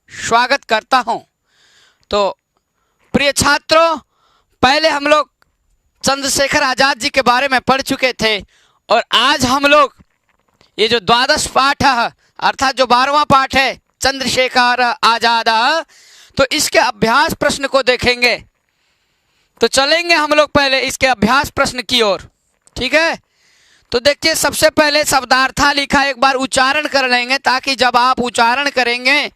स्वागत करता हूं। तो प्रिय छात्रों, पहले हम लोग चंद्रशेखर आजाद जी के बारे में पढ़ चुके थे और आज हम लोग ये जो द्वादश पाठ है अर्थात जो 12वां पाठ है चंद्रशेखर आजाद, तो इसके अभ्यास प्रश्न को देखेंगे। तो चलेंगे हम लोग पहले इसके अभ्यास प्रश्न की ओर, ठीक है। तो देखिए, सबसे पहले शब्दार्था लिखा, एक बार उच्चारण कर लेंगे ताकि जब आप उच्चारण करेंगे,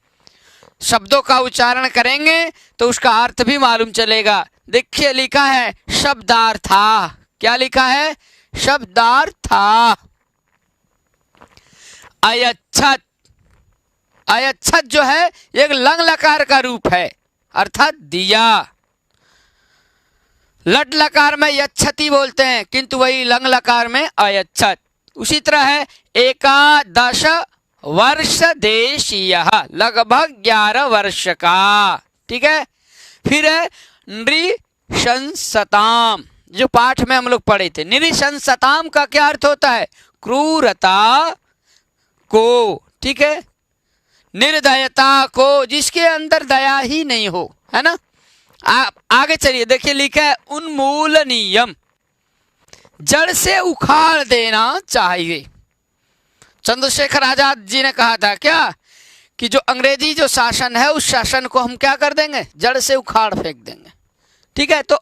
शब्दों का उच्चारण करेंगे तो उसका अर्थ भी मालूम चलेगा। देखिए लिखा है शब्दार्था। क्या लिखा है? शब्दार्था। अयच्छत, अयच्छत जो है एक लंग लकार का रूप है अर्थात दिया। लट लकार में यच्छति बोलते हैं किंतु वही लंग लकार में अयच्छत। उसी तरह है एकादश वर्ष देशीय, लगभग 11 वर्ष का, ठीक है। फिर है नृशंसताम, जो पाठ में हम लोग पढ़े थे। नृशंसताम का क्या अर्थ होता है? क्रूरता को, ठीक है। निर्दयता को, जिसके अंदर दया ही नहीं हो, है ना। आगे चलिए, देखिए लिखा है उन्मूलनीयम, जड़ से उखाड़ देना चाहिए। चंद्रशेखर आजाद जी ने कहा था क्या कि जो अंग्रेजी जो शासन है उस शासन को हम क्या कर देंगे? जड़ से उखाड़ फेंक देंगे, ठीक है। तो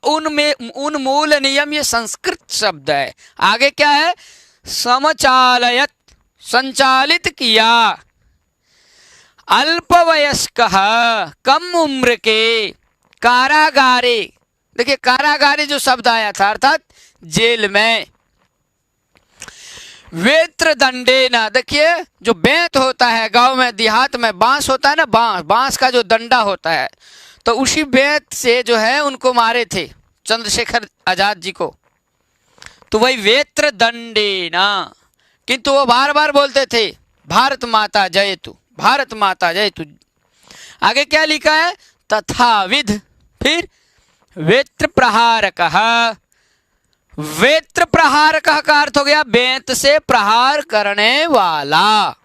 उन्मूलनीयम ये संस्कृत शब्द है। आगे क्या है? समचालयत, संचालित किया। अल्पवयस्क, कम उम्र के। कारागारे, देखिए कारागारे जो शब्द आया था अर्थात जेल में। वेत्र दंडे न, देखिए जो बेंत होता है गांव में देहात में, बांस होता है ना, बांस का जो डंडा होता है, तो उसी बेंत से जो है उनको मारे थे चंद्रशेखर आजाद जी को। तो वही वेत्र दंडे न, किंतु वो बार बार बोलते थे भारत माता जयतु, भारत माता जयतु। आगे क्या लिखा है? तथाविध। फिर वेत्र प्रहारक, वेत्र प्रहारक का अर्थ हो गया बेंत से प्रहार करने वाला।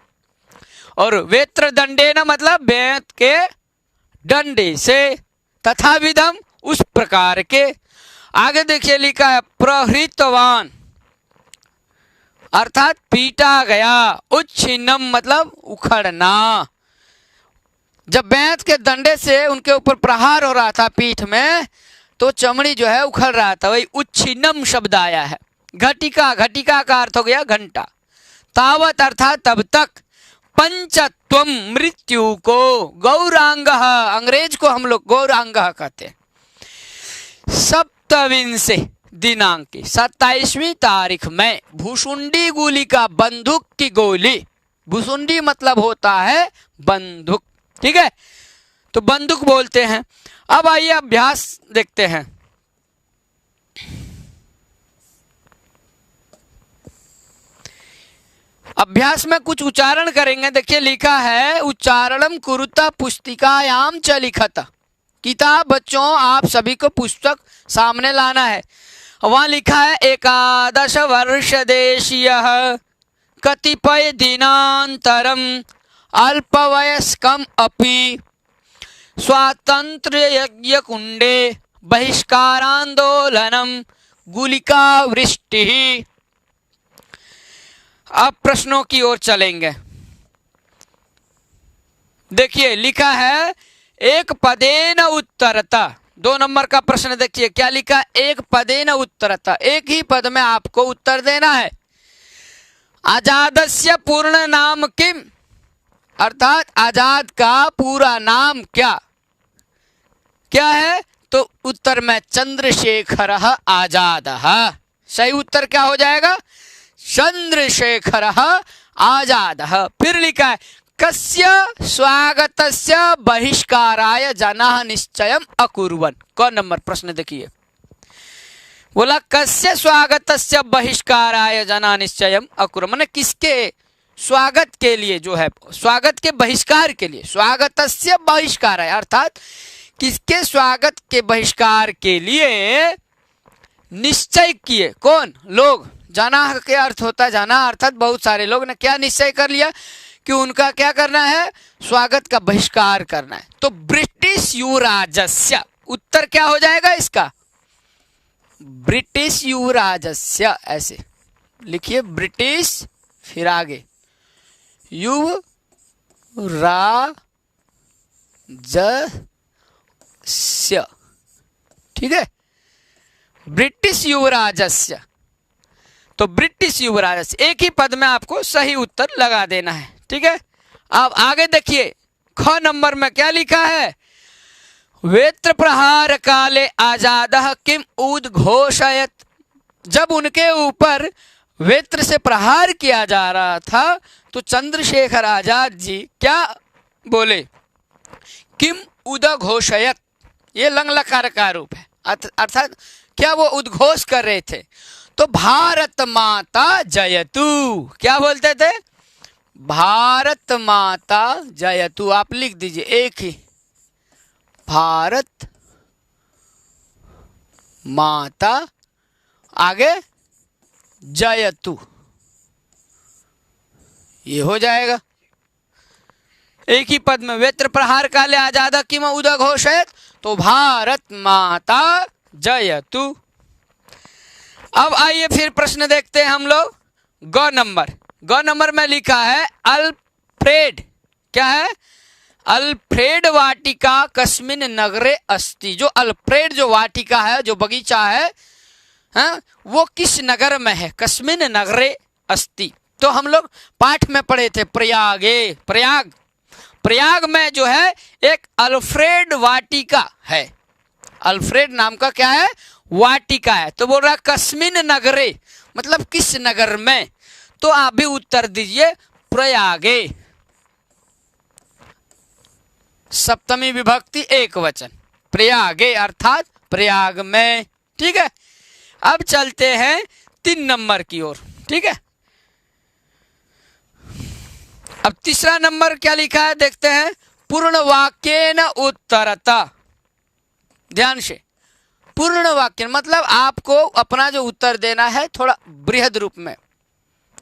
और वेत्र दंडे न मतलब बेंत के डंडे से। तथाविधम, उस प्रकार के। आगे देखिए लिखा है प्रहृतवान, अर्थात पीटा गया। उच्छिन्नम मतलब उखड़ना, जब बेंत के डंडे से उनके ऊपर प्रहार हो रहा था पीठ में, तो चमड़ी जो है उखड़ रहा था, वही उच्छिन्नम शब्द आया है। घटिका, घटिका का अर्थ हो गया घंटा। तावत अर्थात तब तक। पंचत्वम, मृत्यु को। गौरांग, अंग्रेज को हम लोग गौरांग कहते हैं। सप्तविंशे दिनांक की 27वीं तारीख में भुसुंडी गोली का, बंदूक की गोली। भुसुंडी मतलब होता है बंदूक, ठीक है। तो बंदूक बोलते हैं। अब आइए अभ्यास देखते हैं। अभ्यास में कुछ उच्चारण करेंगे। देखिए लिखा है उच्चारणम कुरुता पुस्तिकायाम च लिखत। किताब बच्चों आप सभी को पुस्तक सामने लाना है। वहां लिखा है एकादश वर्ष देशीय कतिपय दिनांतरम अल्पवयस्कम अपि स्वातंत्र यज्ञ कुंडे बहिष्कारांदोलनम गुलिका वृष्टि। अब प्रश्नों की ओर चलेंगे। देखिए लिखा है एक पदेन उत्तरता। 2 नंबर का प्रश्न देखिए क्या लिखा? एक पदेन उत्तरता, एक ही पद में आपको उत्तर देना है। आजादस्य पूर्ण नाम किम, अर्थात आजाद का पूरा नाम क्या क्या है? तो उत्तर में चंद्रशेखर आजाद। सही उत्तर क्या हो जाएगा? चंद्रशेखर आजाद। फिर लिखा है कस्य स्वागतस्य बहिष्काराय जनाः निश्चयम् अकुर्वन्। कौन नंबर प्रश्न देखिए, बोला कस्य स्वागतस्य बहिष्काराय जनाः निश्चयम् अकुर्वन्, माने किसके स्वागत के लिए, जो है स्वागत के बहिष्कार के लिए। स्वागतस्य बहिष्काराय अर्थात किसके स्वागत के बहिष्कार के लिए निश्चय किए। कौन? लोग। जाना के अर्थ होता है, जाना अर्थात बहुत सारे लोग ने क्या निश्चय कर लिया कि उनका क्या करना है, स्वागत का बहिष्कार करना है। तो ब्रिटिश युवराजस्य, उत्तर क्या हो जाएगा इसका, ब्रिटिश युवराजस्य, ऐसे लिखिए ब्रिटिश, फिर आगे युवराजस्य, ठीक है, ब्रिटिश युवराजस्य। तो ब्रिटिश युवराजस्य एक ही पद में आपको सही उत्तर लगा देना है, ठीक है। अब आगे देखिए, ख नंबर में क्या लिखा है, वेत्र प्रहार काले आजादः किम उद्घोषयत। जब उनके ऊपर वेत्र से प्रहार किया जा रहा था तो चंद्रशेखर आजाद जी क्या बोले, किम उद्घोषयत, ये लंग लकार का रूप है, अर्थात क्या वो उद्घोष कर रहे थे, तो भारत माता जयतु, क्या बोलते थे, भारत माता जयतु। आप लिख दीजिए एक ही, भारत माता, आगे जयतु, ये हो जाएगा एक ही पद में। वेत्र प्रहार काले आजादा किम उद्घोषयत, तो भारत माता जयतु। अब आइए फिर प्रश्न देखते हैं हम लोग। ग नंबर में लिखा है अल्फ्रेड, क्या है, अल्फ्रेड वाटिका कस्मिन नगरे अस्ति। जो अल्फ्रेड जो वाटिका है, जो बगीचा है, हाँ, वो किस नगर में है, कस्मिन नगरे अस्ति। तो हम लोग पाठ में पढ़े थे प्रयाग में जो है एक अल्फ्रेड वाटिका है, अल्फ्रेड नाम का क्या है, वाटिका है। तो बोल रहा कस्मिन नगरे, मतलब किस नगर में, तो आप भी उत्तर दीजिए प्रयागे, सप्तमी विभक्ति एक वचन, प्रयागे अर्थात प्रयाग में, ठीक है। अब चलते हैं 3 नंबर की ओर, ठीक है। अब तीसरा नंबर क्या लिखा है देखते हैं, पूर्ण वाक्येन उत्तरता। ध्यान से, पूर्ण वाक्य मतलब आपको अपना जो उत्तर देना है थोड़ा बृहद रूप में,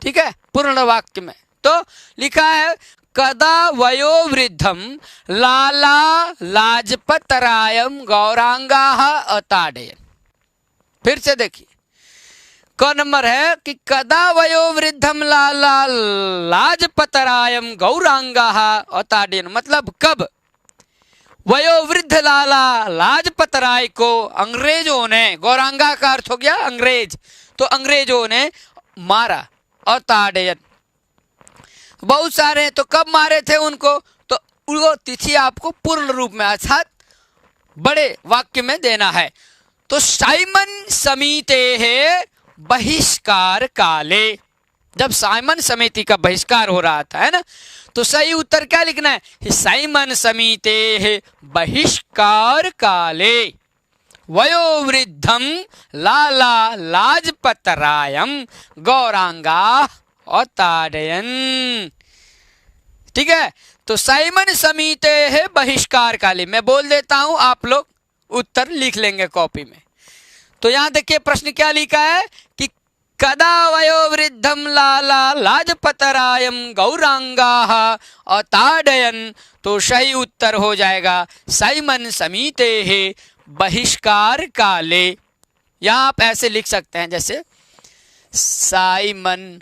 ठीक है, पूर्ण वाक्य में। तो लिखा है कदा वयोवृद्धम लाला लाजपतरायम गौरांगाः अताडयन्। फिर से देखिए, क नंबर है कि कदा वयोवृद्धम लाला लाजपतरायम गौरांगाः अताडयन्, मतलब कब वयोवृद्ध लाला लाजपत राय को अंग्रेजों ने, गौरांगा का अर्थ हो गया अंग्रेज, तो अंग्रेजों ने मारा, अताडयन, बहुत सारे, तो कब मारे थे उनको, तो वो तिथि आपको पूर्ण रूप में अर्थात बड़े वाक्य में देना है। तो साइमन समिते है बहिष्कार काले, जब साइमन समिति का बहिष्कार हो रहा था, है ना, तो सही उत्तर क्या लिखना है, साइमन समिते बहिष्कार काले वयोवृद्धम लाला लाजपतरायम गौरांगा अताडयन्, ठीक है। तो साइमन समिते बहिष्कार काले, मैं बोल देता हूं, आप लोग उत्तर लिख लेंगे कॉपी में। तो यहां देखिए प्रश्न क्या लिखा है कि कदा वयोवृद्धम लाला लाजपतरायम गौरांगाः अताडयन्, तो सही उत्तर हो जाएगा साइमन समिते बहिष्कार काले। यहां आप ऐसे लिख सकते हैं जैसे साइमन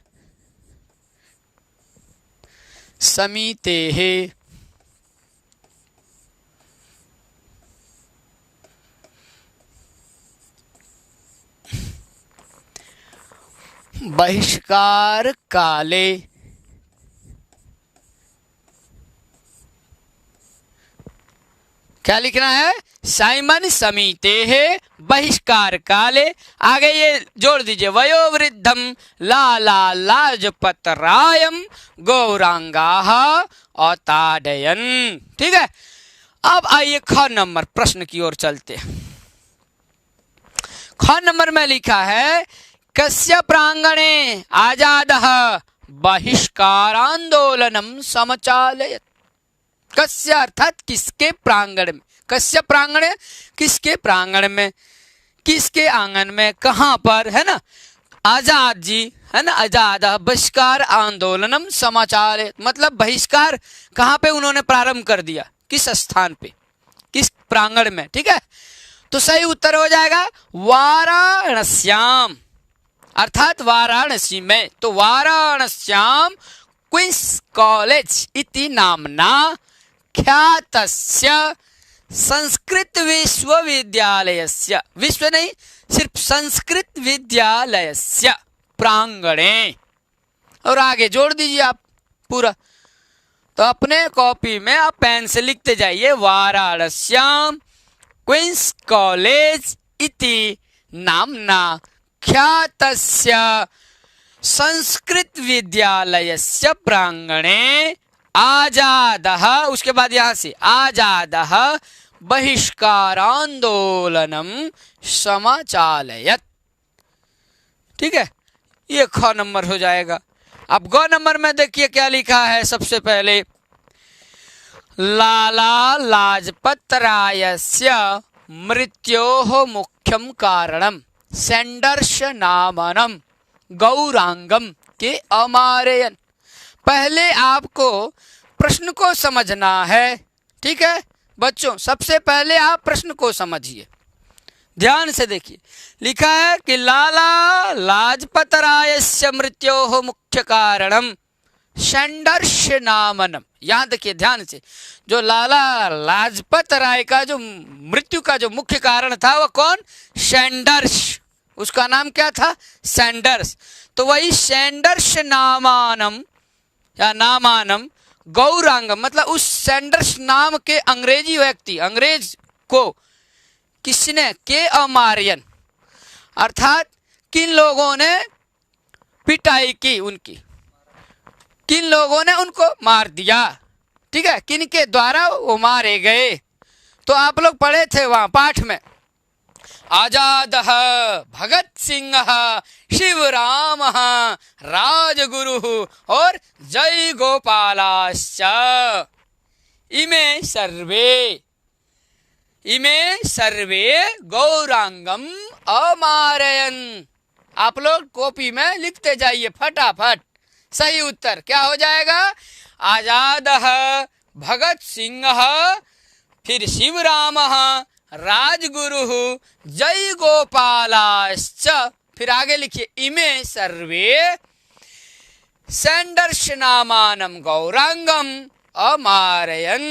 समिते बहिष्कार काले, क्या लिखना है, साइमन समिते बहिष्कार काले, आगे ये जोड़ दीजिए वयोवृद्धम लाला लाजपतरायम गौरांगाः अताडयन्, ठीक है। अब आइए ख नंबर प्रश्न की ओर चलते हैं। ख नंबर में लिखा है कस्य प्रांगणे आजादः बहिष्कारांदोलनम समचालयत्। कस्य अर्थात किसके प्रांगण में, कस्य प्रांगण, किसके प्रांगण में, किसके आंगन में, कहां पर, है ना। आजाद जी है ना, आजाद बहिष्कार आंदोलनम समाचार, मतलब बहिष्कार कहाँ पे उन्होंने प्रारंभ कर दिया, किस स्थान पे, किस प्रांगण में, ठीक है। तो सही उत्तर हो जाएगा वाराणस्याम, अर्थात वाराणसी में। तो वाराणस्याम क्वींस कॉलेज इति नामना ख्यातस्य संस्कृत विश्वविद्यालयस्य, विश्व नहीं सिर्फ संस्कृत विद्यालयस्य प्रांगणे, और आगे जोड़ दीजिए आप पूरा। तो अपने कॉपी में आप पेन से लिखते जाइए वाराणस्याम क्वींस कॉलेज इति नामना ख्यातस्य संस्कृत विद्यालयस्य प्रांगणे आजादः, उसके बाद यहां से आजादः बहिष्कारांदोलनम समाचालयत, ठीक है। ये ख नंबर हो जाएगा। अब ग नंबर में देखिए क्या लिखा है। सबसे पहले लाला लाजपत रायस्य मृत्योः मुख्यम कारणम सैंडर्स नामनम गौरांगम के अमारयन। पहले आपको प्रश्न को समझना है, ठीक है बच्चों। सबसे पहले आप प्रश्न को समझिए, ध्यान से देखिए। लिखा है कि लाला लाजपत रायस्य मृत्योः मुख्य कारणम सैंडर्स नामनम। यहां देखिए ध्यान से, जो लाला लाजपत राय का जो मृत्यु का जो मुख्य कारण था वो कौन, सैंडर्स, उसका नाम क्या था, सैंडर्स। तो वही सैंडर्स नामानम या नामानम गौरांगम, मतलब उस सैंडर्स नाम के अंग्रेजी व्यक्ति, अंग्रेज को किसने, के अमारियन, अर्थात किन लोगों ने पिटाई की उनकी, किन लोगों ने उनको मार दिया, ठीक है, किन के द्वारा वो मारे गए। तो आप लोग पढ़े थे वहां पाठ में, आजादः भगत सिंह शिवराम राजगुरु और जय गोपालाश्च इमे सर्वे गौरांगम अमारयन। आप लोग कॉपी में लिखते जाइए फटाफट। सही उत्तर क्या हो जाएगा, आजादः भगत सिंह फिर शिवराम राजगुरु जय गोपालाश्च, फिर आगे लिखिए इमे सर्वे सैंडर्स नामानम गौरांगम अमारयन।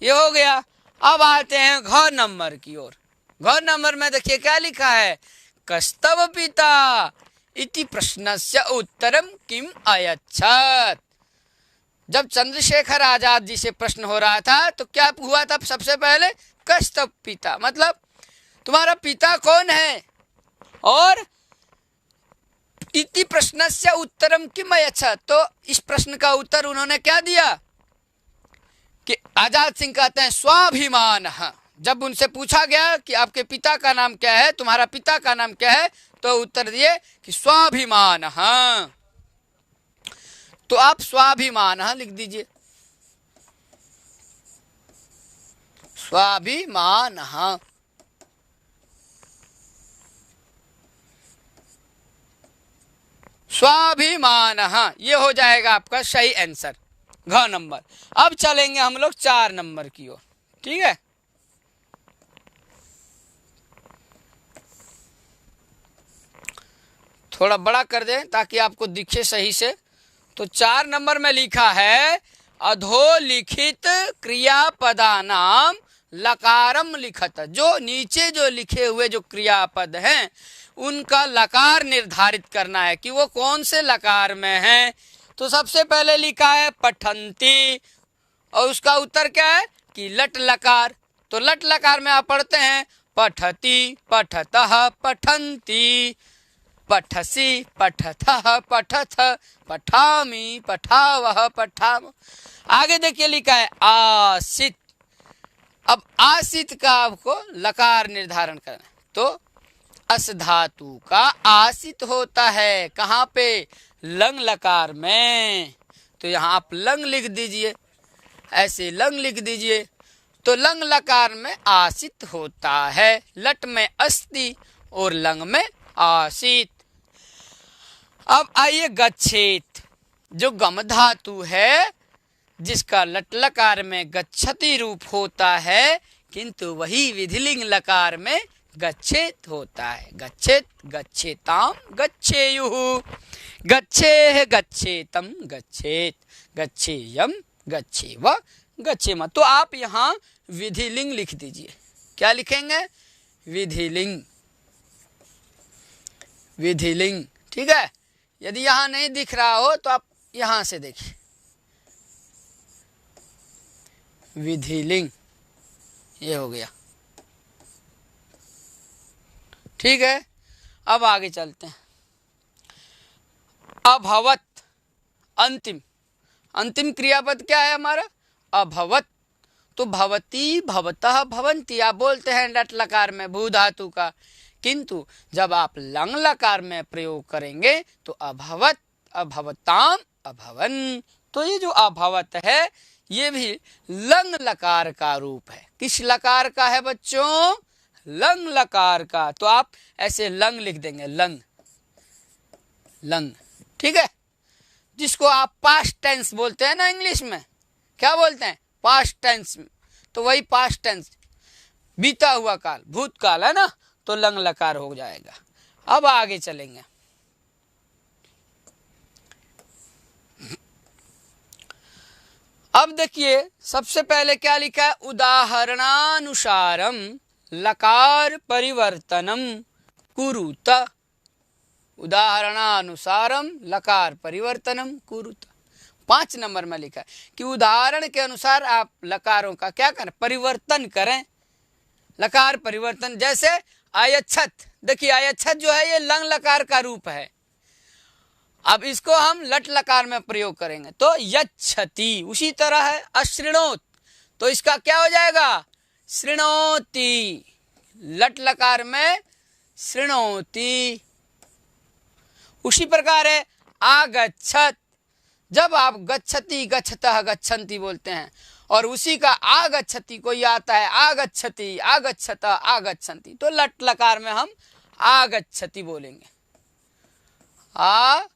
ये हो गया। अब आते हैं घ नंबर की ओर। घ नंबर में देखिए क्या लिखा है, कस्तव पिता इति प्रश्नस्य उत्तरम किम अयच्छत। जब चंद्रशेखर आजाद जी से प्रश्न हो रहा था तो क्या हुआ था, सबसे पहले कस्तव पिता, मतलब तुम्हारा पिता कौन है, और इति प्रश्नस्य उत्तरम किम अयच्छत, तो इस प्रश्न का उत्तर उन्होंने क्या दिया कि आजाद सिंह कहते हैं स्वाभिमान। जब उनसे पूछा गया कि आपके पिता का नाम क्या है, तुम्हारा पिता का नाम क्या है, तो उत्तर दिए कि स्वाभिमान। तो आप स्वाभिमान लिख दीजिए, स्वाभिमान। स्वाभिमान, ये हो जाएगा आपका सही आंसर घ नंबर। अब चलेंगे हम लोग 4 नंबर की ओर, ठीक है। थोड़ा बड़ा कर दें ताकि आपको दिखे सही से। तो 4 नंबर में लिखा है अधोलिखित क्रियापदानाम लकारम लिखत। जो नीचे जो लिखे हुए जो क्रियापद हैं उनका लकार निर्धारित करना है कि वो कौन से लकार में है। तो सबसे पहले लिखा है पठंती, और उसका उत्तर क्या है कि लट लकार। तो लट लकार में आप पढ़ते हैं पठती पठतः पठंती, पठसी पठथः पठथ, पठामी पठावः पठाम। आगे देखिए लिखा है आसित। अब आसित का आपको लकार निर्धारण करना है। तो अस धातु का आसित होता है कहाँ पे, लंग लकार में। तो यहाँ आप लंग लिख दीजिए, ऐसे लंग लिख दीजिए। तो लंग लकार में आसित होता है, लट में अस्ति और लंग में आसित। अब आइए गच्छेत, जो गम धातु है जिसका लट लकार में गच्छति रूप होता है, किंतु वही विधिलिंग लकार में गच्छेत होता है। गच्छेत, गच्छेताम, गच्छेयुः, गच्छेः, गच्छेतम, गच्छेत, गच्छेयम, गच्छेव, गच्छेम। तो आप यहाँ विधिलिंग लिख दीजिए। क्या लिखेंगे? विधिलिंग, विधिलिंग। ठीक है। यदि यहाँ नहीं दिख रहा हो तो आप यहाँ से देखिए, विधिलिंग, ये हो गया। ठीक है। अब आगे चलते हैं। अभवत, अंतिम, अंतिम क्रियापद क्या है हमारा? अभवत। तो भवती, भवतः, भवंती आप बोलते हैं लट लकार में भू धातु का, किंतु जब आप लंग लकार में प्रयोग करेंगे तो अभवत, अभवताम, अभवन। तो ये जो अभवत है ये भी लंग लकार का रूप है। किस लकार का है बच्चों? लंग लकार का। तो आप ऐसे लंग लिख देंगे, लंग, लंग। ठीक है। जिसको आप पास्ट टेंस बोलते हैं ना इंग्लिश में, क्या बोलते हैं? Past tense. तो वही पास्ट टेंस, बीता हुआ काल, भूतकाल है ना, तो लंग लकार हो जाएगा। अब आगे चलेंगे। अब देखिए सबसे पहले क्या लिखा है? उदाहरणानुसारम लकार परिवर्तनम कुरुत। उदाहरणानुसारम लकार परिवर्तनम कुरुत। 5 नंबर में लिखा है कि उदाहरण के अनुसार आप लकारों का क्या करें? परिवर्तन करें। लकार परिवर्तन, जैसे आयच्छत। देखिए आयच्छत जो है ये लंग लकार का रूप है। अब इसको हम लट लकार में प्रयोग करेंगे तो यच्छति। उसी तरह है अश्रिणोत, तो इसका क्या हो जाएगा? श्रृणोति। लट लकार में श्रृणोति। उसी प्रकार है आगच्छत। जब आप गच्छति, गच्छतः, गच्छन्ति बोलते हैं और उसी का आगच्छति कोई आता है, आगच्छति, आगच्छतः, आगच्छन्ति, तो लट लकार में हम आगच्छति बोलेंगे। आगच्छति।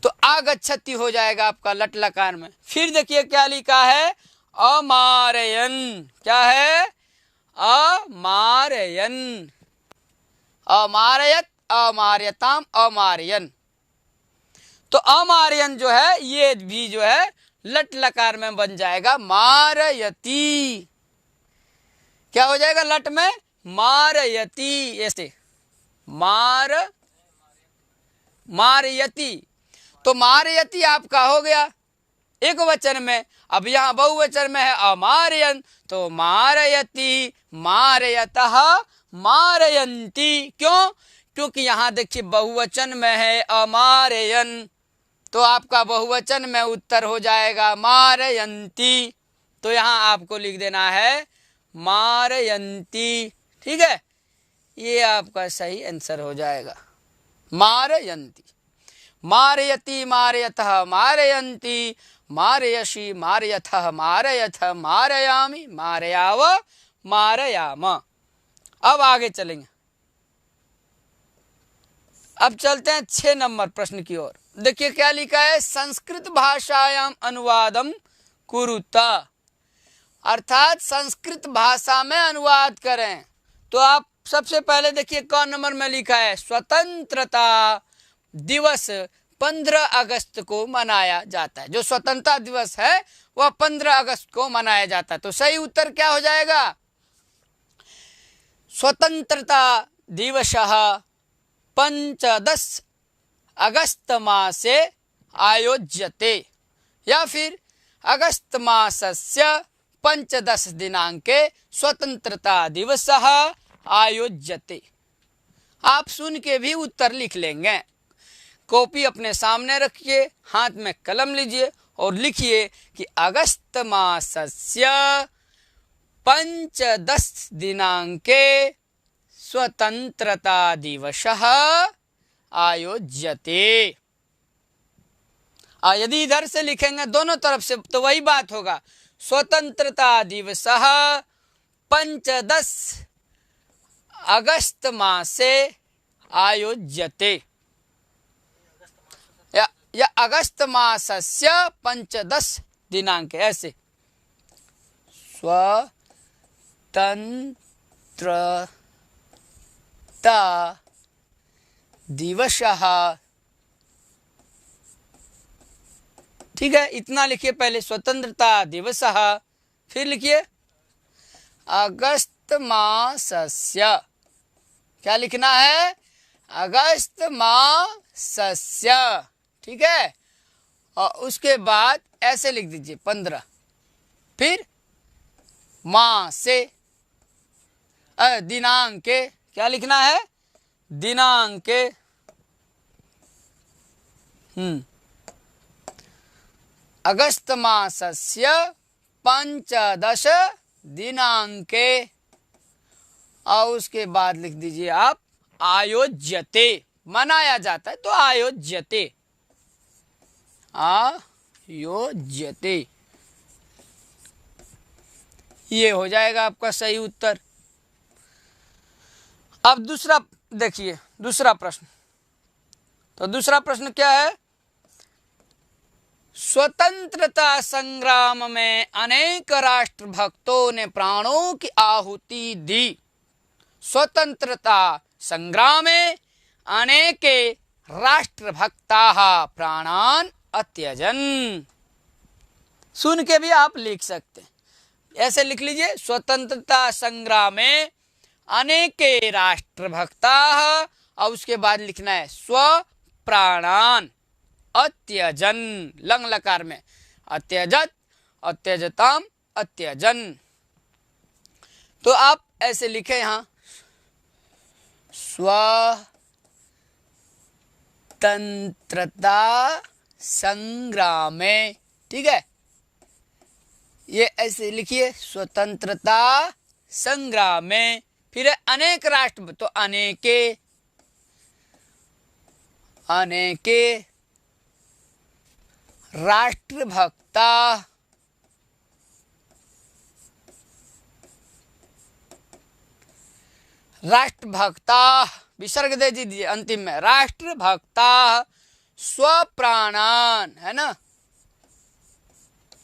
तो आगच्छति हो जाएगा आपका लट लकार में। फिर देखिए क्या लिखा है? अमारयन। क्या है? अमारयन। अमारयत, अमार्यताम, अमारयन। तो अमारयन जो है ये भी जो है लट लकार में बन जाएगा मारयति। क्या हो जाएगा लट में? मारयति। ऐसे मारयति। तो मारयति आपका हो गया एक वचन में। अब यहाँ बहुवचन में है अमारयन, तो मारयति, मारयतः, मारयन्ति। क्यों? क्योंकि यहाँ देखिए बहुवचन में है अमारयन, तो आपका बहुवचन में उत्तर हो जाएगा मारयन्ति। तो यहाँ आपको लिख देना है मारयन्ति। ठीक है। ये आपका सही आंसर हो जाएगा, मारयन्ति। मारयति, मारयतः, मारयन्ति, मारयसि, मारयथः, मारयथ, मारयामि, मारयाव, मारयाम। अब आगे चलेंगे। अब चलते हैं 6 नंबर प्रश्न की ओर। देखिए क्या लिखा है? संस्कृत भाषायाम अनुवादम कुरुत। अर्थात संस्कृत भाषा में अनुवाद करें। तो आप सबसे पहले देखिए कौन नंबर में लिखा है? स्वतंत्रता दिवस 15 अगस्त को मनाया जाता है। जो स्वतंत्रता दिवस है वह 15 अगस्त को मनाया जाता है। तो सही उत्तर क्या हो जाएगा? स्वतंत्रता दिवसः 15 अगस्त मासे आयोज्यते, या फिर अगस्त मासस्य 15 दिनांके स्वतंत्रता दिवसः आयोज्यते। आप सुन के भी उत्तर लिख लेंगे। कॉपी अपने सामने रखिए, हाथ में कलम लीजिए और लिखिए कि अगस्त मासस्य 15 दिनांके स्वतंत्रता दिवसः आयोज्यते। यदि इधर से लिखेंगे दोनों तरफ से तो वही बात होगा, स्वतंत्रता दिवसः 15 अगस्त मासे आयोज्यते या अगस्त मासस्य 15 दिनांके, ऐसे स्वतंत्रता दिवसः। ठीक है, इतना लिखिए पहले, स्वतंत्रता दिवसः, फिर लिखिए अगस्त मासस्य, क्या लिखना है, अगस्त मासस्य। ठीक है, और उसके बाद ऐसे लिख दीजिए 15, फिर मासे दिनांके, क्या लिखना है, दिनांके। अगस्त मासस्य 15 दिनांके, और उसके बाद लिख दीजिए आप आयोज्यते, मनाया जाता है तो आयोज्यते, आयोज्यते, ये हो जाएगा आपका सही उत्तर। अब दूसरा देखिए, दूसरा प्रश्न, तो दूसरा प्रश्न क्या है, स्वतंत्रता संग्राम में अनेक राष्ट्रभक्तों ने प्राणों की आहुति दी। स्वतंत्रता संग्रामे अनेके राष्ट्रभक्ताः प्राणान् अत्यजन्। सुन के भी आप लिख सकते हैं, ऐसे लिख लीजिए, स्वतंत्रता संग्रामे अनेके राष्ट्रभक्ताः, और उसके बाद लिखना है स्व प्राणान् अत्यजन, लंग लकार में अत्यजत, अत्यजताम, अत्यजन। तो आप ऐसे लिखे यहां, स्वतंत्रता संग्रामे, ठीक है, ये ऐसे लिखिए, स्वतंत्रता संग्रामे, फिर अनेक राष्ट्र, तो अनेके, अनेके राष्ट्रभक्ता, राष्ट्रभक्ता विसर्ग दे दीजिए अंतिम में, राष्ट्रभक्ता स्वप्राणान, है ना,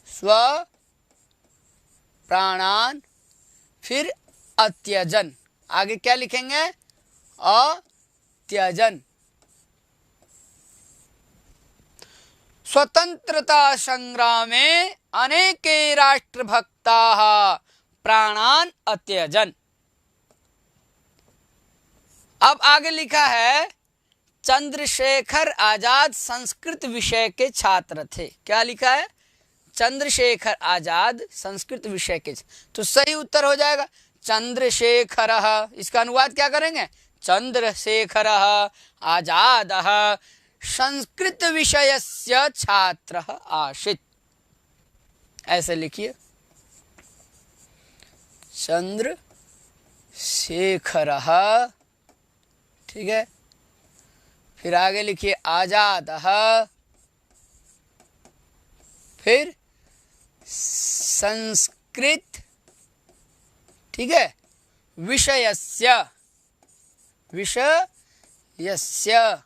स्वप्राणान, फिर अत्यजन, आगे क्या लिखेंगे, अत्यजन। स्वतंत्रता संग्रामे अनेके राष्ट्रभक्ताः प्राणान् अत्यजन्। अब आगे लिखा है, चंद्रशेखर आजाद संस्कृत विषय के छात्र थे। क्या लिखा है, चंद्रशेखर आजाद संस्कृत विषय के, तो सही उत्तर हो जाएगा चंद्रशेखरः। इसका अनुवाद क्या करेंगे, चंद्रशेखरः आजादः संस्कृत विषयस्य छात्रः आसीत्, ऐसे लिखिए, चंद्रशेखरः, ठीक है, फिर आगे लिखिए आजादः, फिर संस्कृत, ठीक है, विषयस्य, विषयस्य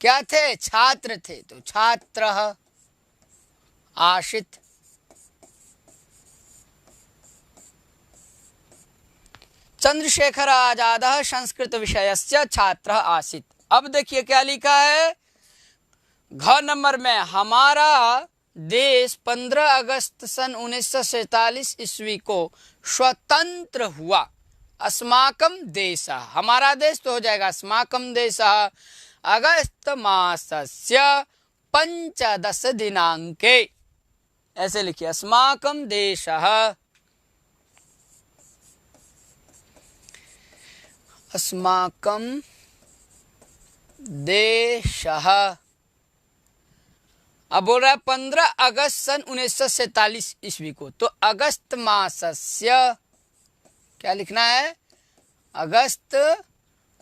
क्या थे, छात्र थे, तो छात्रः आसीत्। चंद्रशेखर आजादः संस्कृत विषयस्य छात्रः आसीत्। अब देखिए क्या लिखा है, घ नंबर में, हमारा देश 15 अगस्त सन 1947 ईस्वी को स्वतंत्र हुआ। अस्माकं देशः, हमारा देश तो हो जाएगा अस्माकं देशः, अगस्त मासस्य 15 दिनांके, ऐसे लिखिए, अस्माकं देशः, अस्माकं देशः। अब बोल रहा है 15 अगस्त सन 1947 ईस्वी को, तो अगस्त मासस्य, क्या लिखना है, अगस्त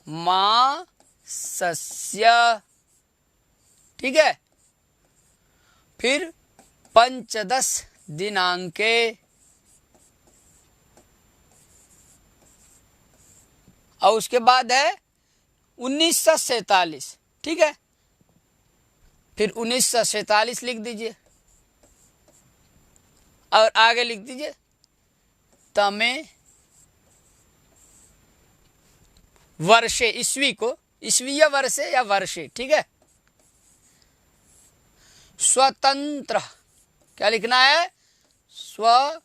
मासस्य, ठीक है, फिर 15 दिनांके, और उसके बाद है 1947, ठीक है। फिर 1947 लिख दीजिए और आगे लिख दीजिए तमे वर्षे, ईस्वी को ईस्वीय वर्षे या वर्षे, ठीक है। स्वतंत्र, क्या लिखना है? स्वतंत्र,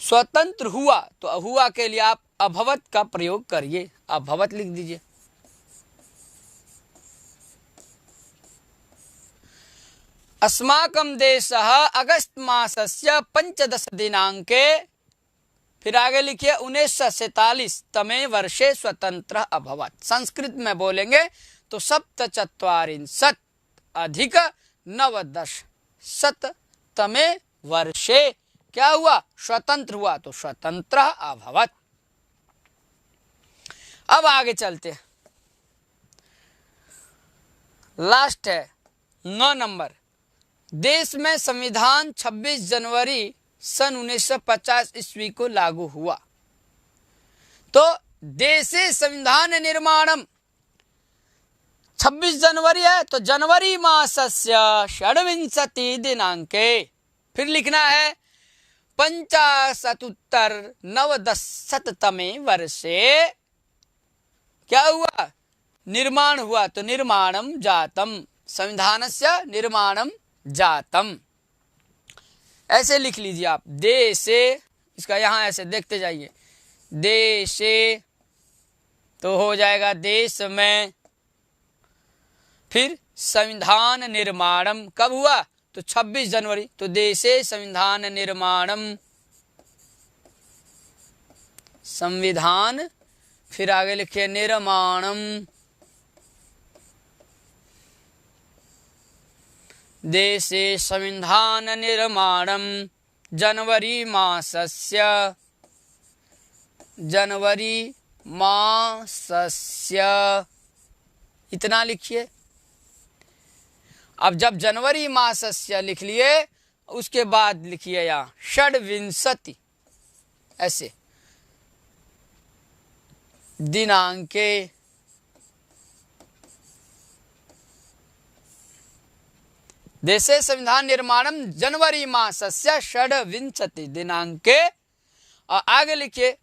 स्वतंत्र हुआ, तो हुआ के लिए आप अभवत का प्रयोग करिए, अभवत लिख दीजिए। अस्माकं देशः अगस्त मासस्य 15 दिनांके, फिर आगे लिखिए 1947 तमे वर्षे स्वतंत्र अभवत। संस्कृत में बोलेंगे तो 47 अधिक 90 तमे वर्षे क्या हुआ? स्वतंत्र हुआ, तो स्वतंत्र अभवत। अब आगे चलते हैं, लास्ट है 9 नंबर। देश में संविधान 26 जनवरी सन 1950 ईस्वी को लागू हुआ। तो देशे संविधान निर्माणम 26 जनवरी है, तो जनवरी मासस्य षड्विंशति दिनांके, फिर लिखना है 50-90 वर्षे क्या हुआ? निर्माण हुआ, तो निर्माणम जातम, संविधानस्य निर्माणम जातम, ऐसे लिख लीजिए आप। देशे, इसका यहां ऐसे देखते जाइए, देशे तो हो जाएगा देश में, फिर संविधान निर्माणम कब हुआ? तो 26 जनवरी, तो देशे संविधान निर्माणम, संविधान, फिर आगे लिखिए निर्माणम, देशे संविधान निर्माणम जनवरी मासस्य, जनवरी मासस्य, इतना लिखिए। अब जब जनवरी मासस्य लिख लिए, उसके बाद लिखिए यहाँ षड्विंशति, ऐसे दिनांके, देशे संविधान निर्माणम जनवरी मासस्य षड्विंशति दिनांके, और आगे लिखिए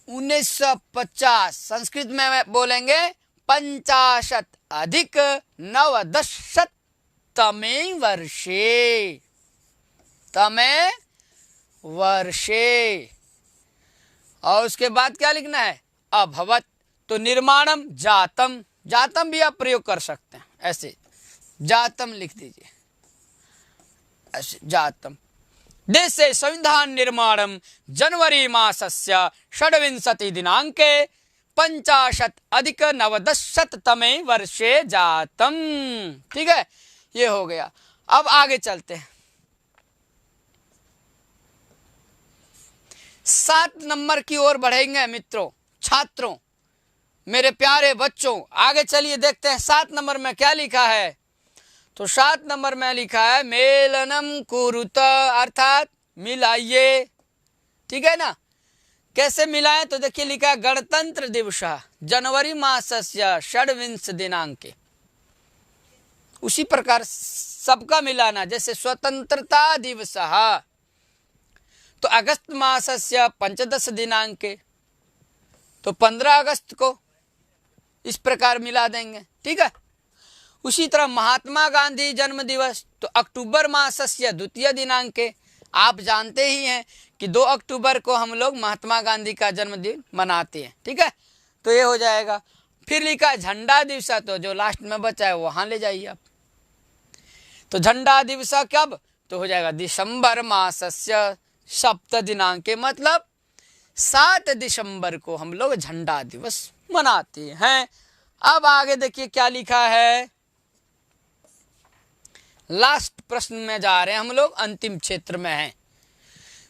1950, संस्कृत में बोलेंगे 50 अधिक 90 तमे वर्षे, तमे वर्षे, और उसके बाद क्या लिखना है? अभवत, तो निर्माणम जातम, जातम भी आप प्रयोग कर सकते हैं, ऐसे जातम लिख दीजिए, ऐसे जातम। देशे संविधान निर्माणम जनवरी मासस्य षड्विंशति दिनांके 50 अधिक 90 तमे वर्षे जातम, ठीक है, ये हो गया। अब आगे चलते हैं, 7 नंबर की ओर बढ़ेंगे मित्रों, छात्रों, मेरे प्यारे बच्चों। आगे चलिए देखते हैं 7 नंबर में क्या लिखा है। तो 7 नंबर में लिखा है मेलनम कुरुत, अर्थात मिलाइए, ठीक है ना। कैसे मिलाएं? तो देखिए लिखा है गणतंत्र दिवस जनवरी मासस्य षड्विंश दिनांके, उसी प्रकार सबका मिलाना, जैसे स्वतंत्रता दिवस तो अगस्त मासस्य 15 दिनांके, तो 15 अगस्त को इस प्रकार मिला देंगे, ठीक है। उसी तरह महात्मा गांधी जन्म दिवस तो अक्टूबर मासस्य 2 दिनांके, आप जानते ही हैं कि 2 अक्टूबर को हम लोग महात्मा गांधी का जन्मदिन मनाते हैं, ठीक है, तो ये हो जाएगा। फिर लिखा झंडा दिवस, तो जो लास्ट में बचा है वहां ले जाइए आप। तो झंडा दिवस कब? तो हो जाएगा दिसंबर मासस्य 7 दिनांके, मतलब 7 दिसंबर को हम लोग झंडा दिवस मनाते हैं। अब आगे देखिए क्या लिखा है, लास्ट प्रश्न में जा रहे हैं हम लोग, अंतिम क्षेत्र में हैं।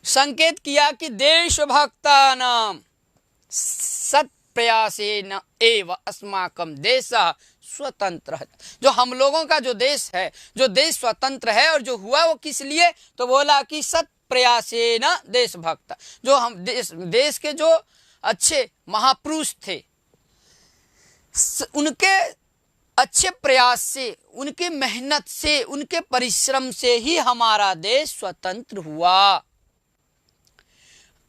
संकेत किया कि देशभक्तानां सत् प्रयासेन एव अस्माकं देशः स्वतंत्र, जो हम लोगों का जो देश है, जो देश स्वतंत्र है, और जो हुआ वो किस लिए? तो बोला कि सत् प्रयासेन देशभक्त, जो हम देश के जो अच्छे महापुरुष थे, उनके अच्छे प्रयास से, उनके मेहनत से, उनके परिश्रम से ही हमारा देश स्वतंत्र हुआ।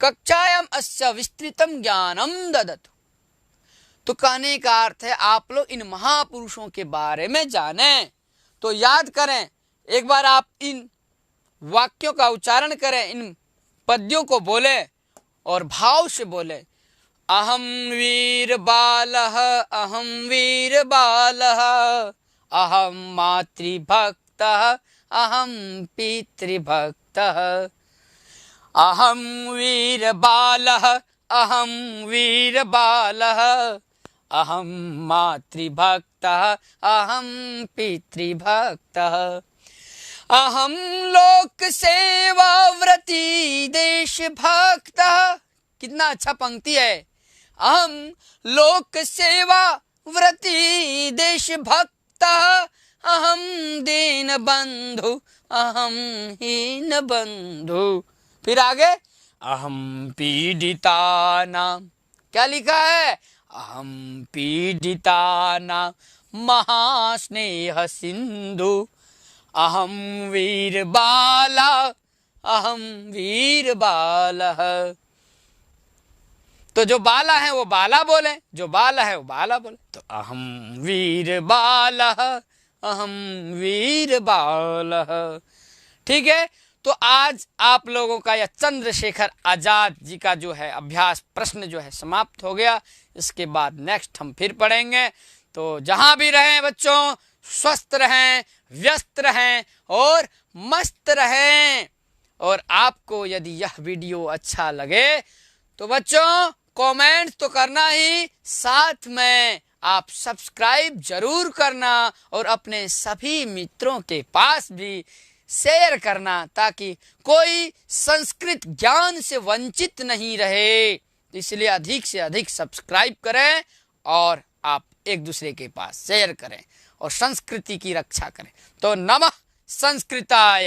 कक्षायाम अस्य विस्तृतम ज्ञानम ददतु। तो कहने का अर्थ है आप लोग इन महापुरुषों के बारे में जानें। तो याद करें, एक बार आप इन वाक्यों का उच्चारण करें, इन पद्यों को बोले और भाव से बोले। अहम वीर बालः, अहम वीर बालः, अहम मातृभक्तः, अहम पितृभक्तः। अहम वीर बालः, अहम वीर बालः, अहम मातृभक्तः, अहम पितृभक्तः। अहम लोक सेवा व्रती देशभक्तः। कितना अच्छा पंक्ति है। अहम लोक सेवा व्रती देशभक्तः, अहम दीन बंधु, अहम हीन बंधु। फिर आगे, अहम पीड़ितानां, क्या लिखा है? अहम पीड़ितानां महास्नेह सिंधु, अहम वीर बाला, अहम वीर बालः। तो जो बाला है वो बाला बोले, जो बाला है वो बाला बोले। तो अहम वीर बालः, अहम वीर बालः। ठीक है, तो आज आप लोगों का यह चंद्रशेखर आजाद जी का जो है अभ्यास प्रश्न जो है समाप्त हो गया। इसके बाद नेक्स्ट हम फिर पढ़ेंगे। तो जहां भी रहें बच्चों, स्वस्थ रहें, व्यस्त रहें और मस्त रहें। और आपको यदि यह वीडियो अच्छा लगे तो बच्चों कमेंट तो करना ही, साथ में आप सब्सक्राइब जरूर करना और अपने सभी मित्रों के पास भी शेयर करना, ताकि कोई संस्कृत ज्ञान से वंचित नहीं रहे। इसलिए अधिक से अधिक सब्सक्राइब करें और आप एक दूसरे के पास शेयर करें और संस्कृति की रक्षा करें। तो नमः संस्कृताय।